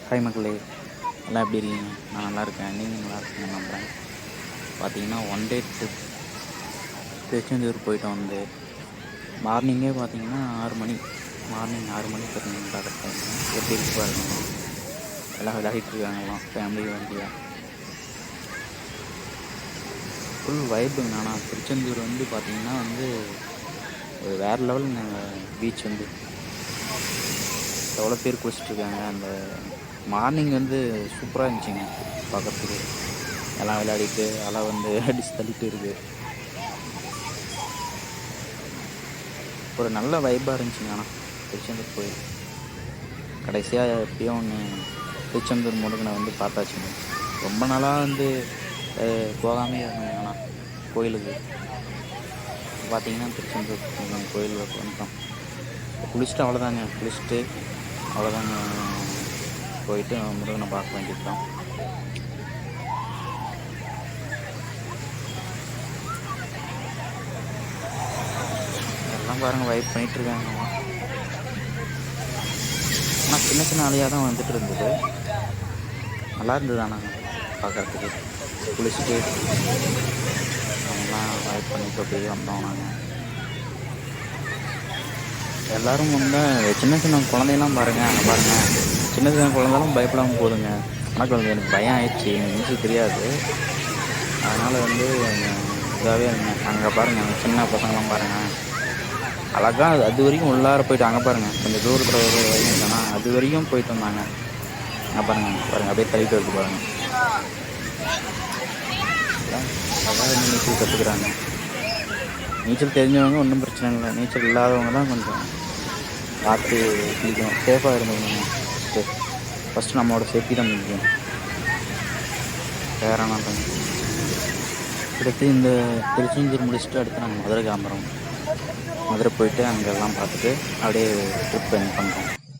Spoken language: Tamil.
ஹாய் மக்களே, எல்லாம் எப்படி இருக்கீங்க? நான் நல்லா இருக்கேன். நீங்கள் நல்லா இருக்கீங்க நம்புகிறேன். பார்த்தீங்கன்னா ஒன் டே ட்ரிப் திருச்செந்தூர் போயிட்டு வந்து மார்னிங்கே பார்த்தீங்கன்னா 6 மணி மார்னிங் 6 மணி பார்த்தீங்கன்னா டைம் எப்படி இருக்கு பாருங்க. எல்லாம் விளையாடிட்டு இருக்காங்களாம் ஃபேமிலி வண்டியாக. ஃபுல் வைப்புங்க. ஆனால் திருச்செந்தூர் வந்து பார்த்தீங்கன்னா ஒரு வேறு லெவலுங்க. பீச் எவ்வளோ பேர் குளிச்சுட்ருக்காங்க. அந்த மார்னிங் சூப்பராக இருந்துச்சுங்க பார்க்குறதுக்கு. எல்லாம் விளையாடிட்டு அலை அடிச்சு தள்ளிட்டு இருக்கு. ஒரு நல்ல வைப்பாக இருந்துச்சுங்க. ஆனால் திருச்செந்தூர் கோயில் கடைசியாக எப்படியும் ஒன்று திருச்செந்தூர் முருகனை பார்த்தாச்சுங்க. ரொம்ப நாளாக போகாமே இருந்தேங்க. ஆனால் கோயிலுக்கு பார்த்தீங்கன்னா திருச்செந்தூர் முருகன் கோயிலுக்கு வந்துட்டோம். குளிச்சுட்டு அவ்வளோதாங்க போயிட்டு முருகனை பார்க்க வேண்டியதுதான். எல்லாம் பாருங்கள் வைப் பண்ணிகிட்ருக்காங்க. ஆனால் சின்ன சின்ன அலையாக தான் வந்துட்டு இருந்தது. நல்லா இருந்தது. ஆனால் பார்க்குறதுக்கு குளிச்சுட்டு அவங்களாம் வைப் பண்ணிட்டு அப்படியே வந்தோம். நாங்கள் எல்லோரும் சின்ன சின்ன குழந்தையெல்லாம் பாருங்கள். அங்கே பாருங்கள், சின்ன சின்ன குழந்தைலாம் பயப்படாமல் போதுங்க. ஆனால் எனக்கு பயம் ஆயிடுச்சு. எனக்கு நீச்சல் தெரியாது. அதனால் இதாகவே இருங்க. அங்கே பாருங்கள், சின்ன பசங்களாம் பாருங்கள் அழகாக அது வரைக்கும் உள்ளார போயிட்டு அங்கே பாருங்கள், கொஞ்சம் தூரத்தில் ஒரு வரைக்கும் இருந்தோன்னா அது வரைக்கும் போயிட்டு வந்தாங்க. அங்கே பாருங்கள் அப்படியே தள்ளிட்டு வருது பாருங்கள். அழகாக நீச்சல் கற்றுக்குறாங்க. நீச்சல் தெரிஞ்சவங்க ஒன்றும் பிரச்சனை இல்லை. நீச்சல் இல்லாதவங்க தான் கொஞ்சம் பார்த்து குளிக்கணும். சேஃபாக இருந்தவங்க ஃபஸ்ட்டு நம்மளோட சேஃப்டி தான் முக்கியம். வேறான அடுத்து இந்த திருச்செந்தூர் முடிச்சுட்டு அடுத்து நாங்கள் மதுரை கிளம்புறோம். மதுரை போயிட்டு அங்கெல்லாம் பார்த்துட்டு அப்படியே ட்ரிப் பண்ணுறோம்.